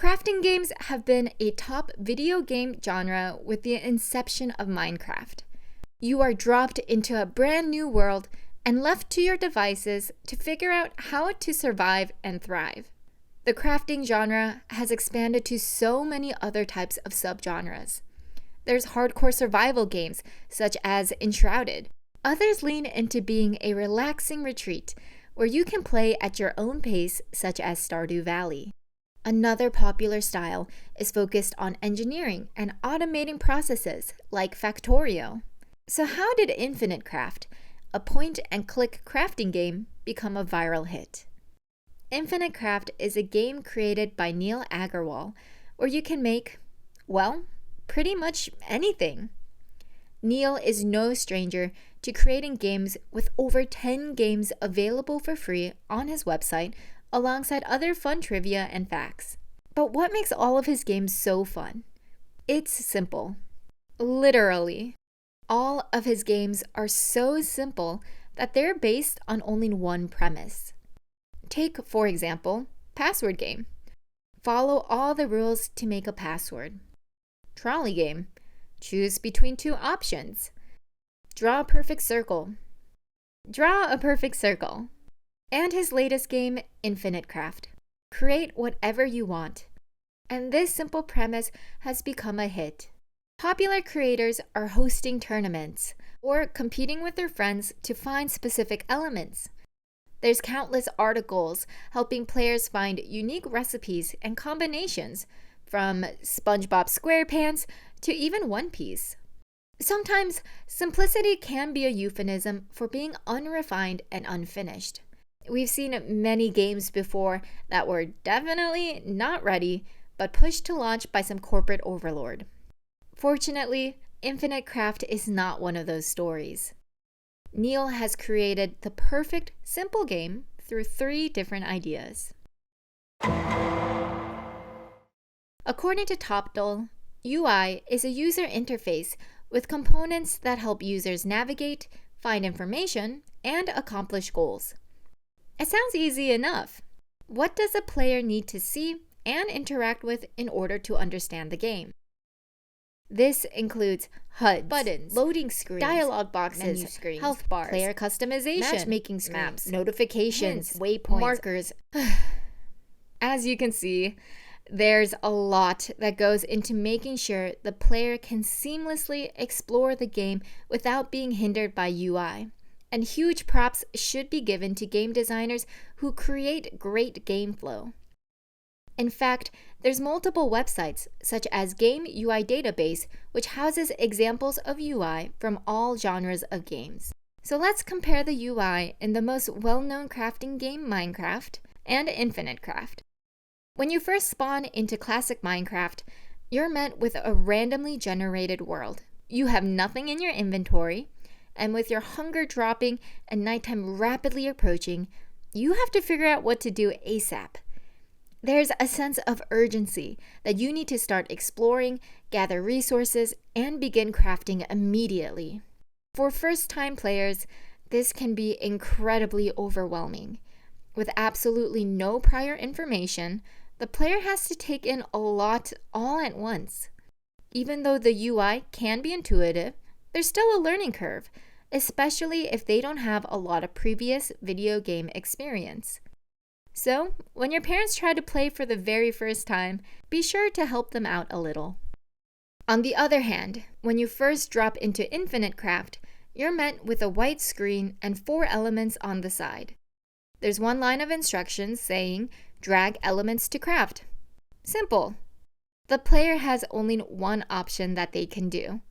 Crafting games have been a top video game genre with the inception of Minecraft. You are dropped into a brand new world and left to your devices to figure out how to survive and thrive. The crafting genre has expanded to so many other types of subgenres. There's hardcore survival games, such as Enshrouded. Others lean into being a relaxing retreat, where you can play at your own pace, such as Stardew Valley. Another popular style is focused on engineering and automating processes, like Factorio. So how did Infinite Craft, a point-and-click crafting game, become a viral hit? Infinite Craft is a game created by Neil Agarwal, where you can make, well, pretty much anything. Neil is no stranger to creating games, with over 10 games available for free on his website, alongside other fun trivia and facts. But what makes all of his games so fun? It's simple. Literally. All of his games are so simple that they're based on only one premise. Take, for example, Password Game. Follow all the rules to make a password. Trolley Game. Choose between two options. Draw a perfect circle. Draw a perfect circle. And his latest game, Infinite Craft. Create whatever you want. And this simple premise has become a hit. Popular creators are hosting tournaments or competing with their friends to find specific elements. There's countless articles helping players find unique recipes and combinations, from SpongeBob SquarePants to even One Piece. Sometimes, simplicity can be a euphemism for being unrefined and unfinished. We've seen many games before that were definitely not ready, but pushed to launch by some corporate overlord. Fortunately, Infinite Craft is not one of those stories. Neil has created the perfect, simple game through 3 different ideas. According to Topdol, UI is a user interface with components that help users navigate, find information, and accomplish goals. It sounds easy enough. What does a player need to see and interact with in order to understand the game? This includes HUDs, buttons, loading screens, dialog boxes, menu screens, health bars, player customization, matchmaking screens, maps, notifications, hints, waypoints, markers. As you can see, there's a lot that goes into making sure the player can seamlessly explore the game without being hindered by UI. And huge props should be given to game designers who create great game flow. In fact, there's multiple websites, such as Game UI Database, which houses examples of UI from all genres of games. So let's compare the UI in the most well-known crafting game, Minecraft, and Infinite Craft. When you first spawn into classic Minecraft, you're met with a randomly generated world. You have nothing in your inventory, and with your hunger dropping and nighttime rapidly approaching, you have to figure out what to do ASAP. There's a sense of urgency that you need to start exploring, gather resources, and begin crafting immediately. For first-time players, this can be incredibly overwhelming. With absolutely no prior information, the player has to take in a lot all at once. Even though the UI can be intuitive, there's still a learning curve, especially if they don't have a lot of previous video game experience. So, when your parents try to play for the very first time, be sure to help them out a little. On the other hand, when you first drop into Infinite Craft, you're met with a white screen and 4 elements on the side. There's one line of instructions saying, drag elements to craft. Simple. The player has only one option that they can do.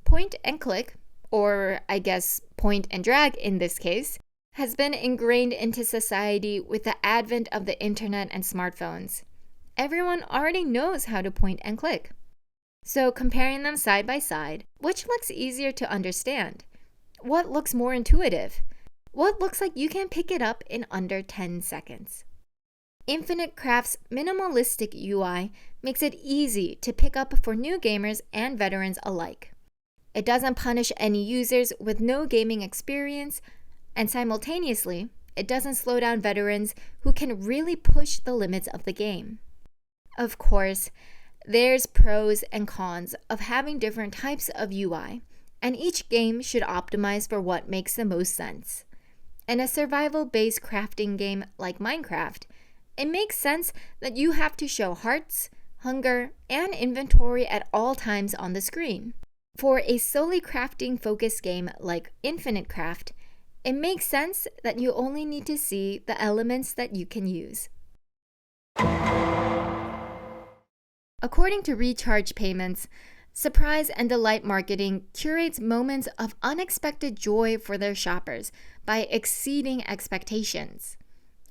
Point and click, or I guess point and drag in this case, has been ingrained into society with the advent of the internet and smartphones. Everyone already knows how to point and click. So comparing them side by side, which looks easier to understand? What looks more intuitive? What looks like you can pick it up in under 10 seconds? Infinite Craft's minimalistic UI makes it easy to pick up for new gamers and veterans alike. It doesn't punish any users with no gaming experience, and simultaneously, it doesn't slow down veterans who can really push the limits of the game. Of course, there's pros and cons of having different types of UI, and each game should optimize for what makes the most sense. In a survival-based crafting game like Minecraft, it makes sense that you have to show hearts, hunger, and inventory at all times on the screen. For a solely crafting-focused game like Infinite Craft, it makes sense that you only need to see the elements that you can use. According to Recharge Payments, surprise and delight marketing curates moments of unexpected joy for their shoppers by exceeding expectations.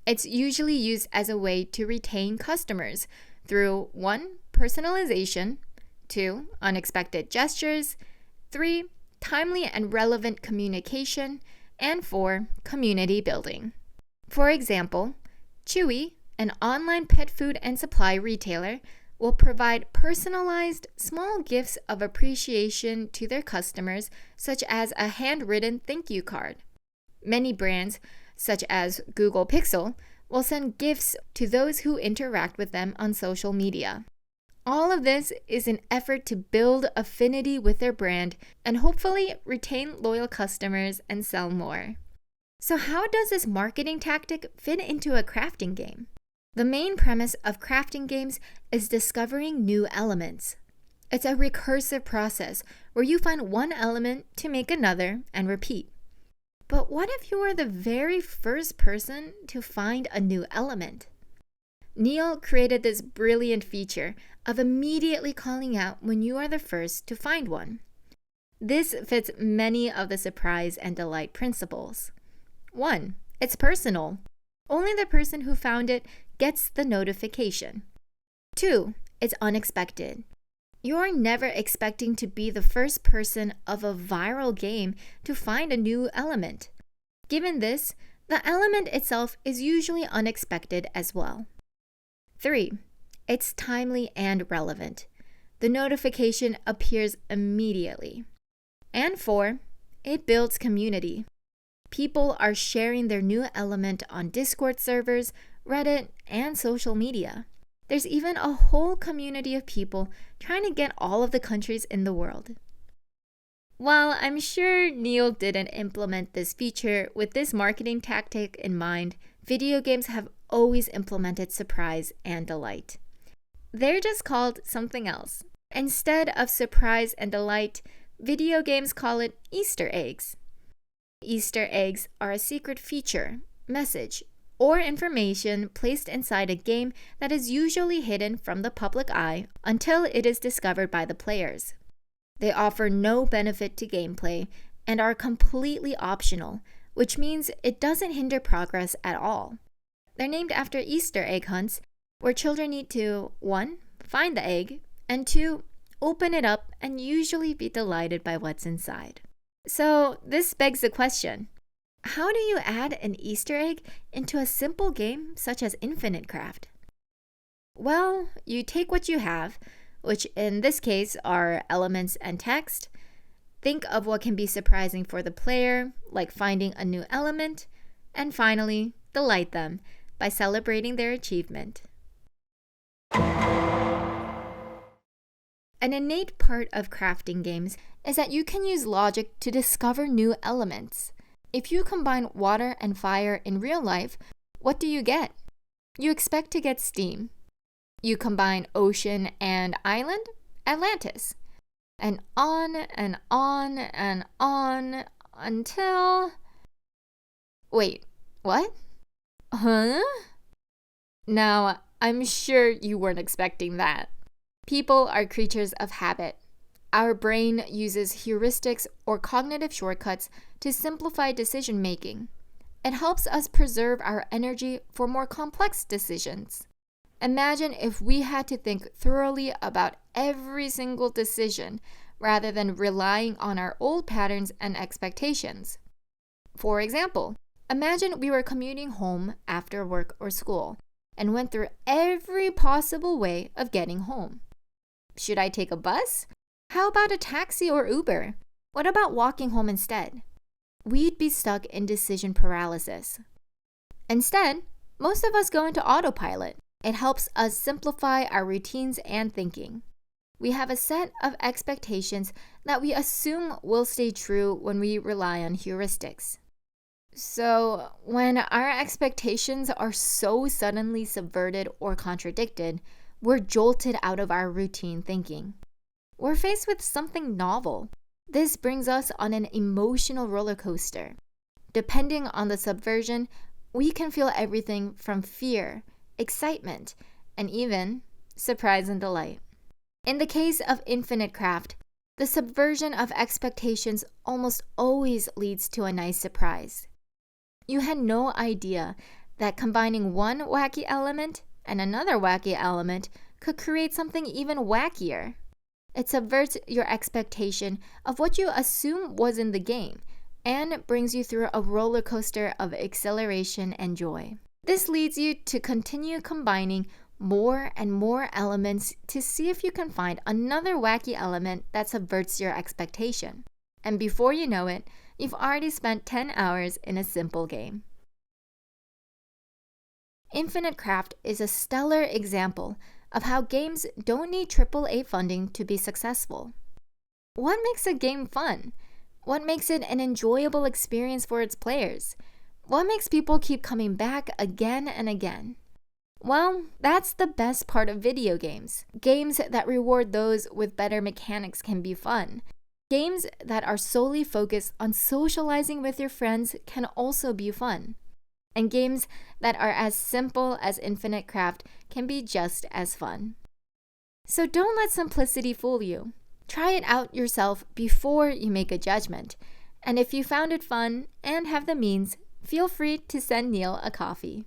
It's usually used as a way to retain customers through 1. Personalization, 2. Unexpected gestures, 3. Timely and relevant communication, and 4. Community building. For example, Chewy, an online pet food and supply retailer, will provide personalized small gifts of appreciation to their customers, such as a handwritten thank you card. Many brands, such as Google Pixel, will send gifts to those who interact with them on social media. All of this is an effort to build affinity with their brand and hopefully retain loyal customers and sell more. So how does this marketing tactic fit into a crafting game? The main premise of crafting games is discovering new elements. It's a recursive process where you find one element to make another and repeat. But what if you were the very first person to find a new element? Neil created this brilliant feature of immediately calling out when you are the first to find one. This fits many of the surprise and delight principles. 1. It's personal. Only the person who found it gets the notification. 2. It's unexpected. You're never expecting to be the first person of a viral game to find a new element. Given this, the element itself is usually unexpected as well. 3. It's timely and relevant. The notification appears immediately. And 4. It builds community. People are sharing their new element on Discord servers, Reddit, and social media. There's even a whole community of people trying to get all of the countries in the world. While I'm sure Neil didn't implement this feature with this marketing tactic in mind, video games have always implemented surprise and delight. They're just called something else. Instead of surprise and delight, video games call it Easter eggs. Easter eggs are a secret feature, message, or information placed inside a game that is usually hidden from the public eye until it is discovered by the players. They offer no benefit to gameplay and are completely optional, which means it doesn't hinder progress at all. They're named after Easter egg hunts, where children need to 1. Find the egg, and 2. Open it up and usually be delighted by what's inside. So this begs the question, how do you add an Easter egg into a simple game such as Infinite Craft? Well, you take what you have, which in this case are elements and text. Think of what can be surprising for the player, like finding a new element, and finally, delight them by celebrating their achievement. An innate part of crafting games is that you can use logic to discover new elements. If you combine water and fire in real life, what do you get? You expect to get steam. You combine ocean and island, Atlantis. And on and on and on until... Wait, what? Huh? Now, I'm sure you weren't expecting that. People are creatures of habit. Our brain uses heuristics or cognitive shortcuts to simplify decision making. It helps us preserve our energy for more complex decisions. Imagine if we had to think thoroughly about every single decision rather than relying on our old patterns and expectations. For example, imagine we were commuting home after work or school and went through every possible way of getting home. Should I take a bus? How about a taxi or Uber? What about walking home instead? We'd be stuck in decision paralysis. Instead, most of us go into autopilot. It helps us simplify our routines and thinking. We have a set of expectations that we assume will stay true when we rely on heuristics. So, when our expectations are so suddenly subverted or contradicted, we're jolted out of our routine thinking. We're faced with something novel. This brings us on an emotional roller coaster. Depending on the subversion, we can feel everything from fear, excitement, and even surprise and delight. In the case of Infinite Craft, the subversion of expectations almost always leads to a nice surprise. You had no idea that combining one wacky element and another wacky element could create something even wackier. It subverts your expectation of what you assume was in the game and brings you through a roller coaster of exhilaration and joy. This leads you to continue combining more and more elements to see if you can find another wacky element that subverts your expectation. And before you know it, you've already spent 10 hours in a simple game. Infinite Craft is a stellar example of how games don't need AAA funding to be successful. What makes a game fun? What makes it an enjoyable experience for its players? What makes people keep coming back again and again? Well, that's the best part of video games. Games that reward those with better mechanics can be fun. Games that are solely focused on socializing with your friends can also be fun. And games that are as simple as Infinite Craft can be just as fun. So don't let simplicity fool you. Try it out yourself before you make a judgment. And if you found it fun and have the means, feel free to send Neil a coffee.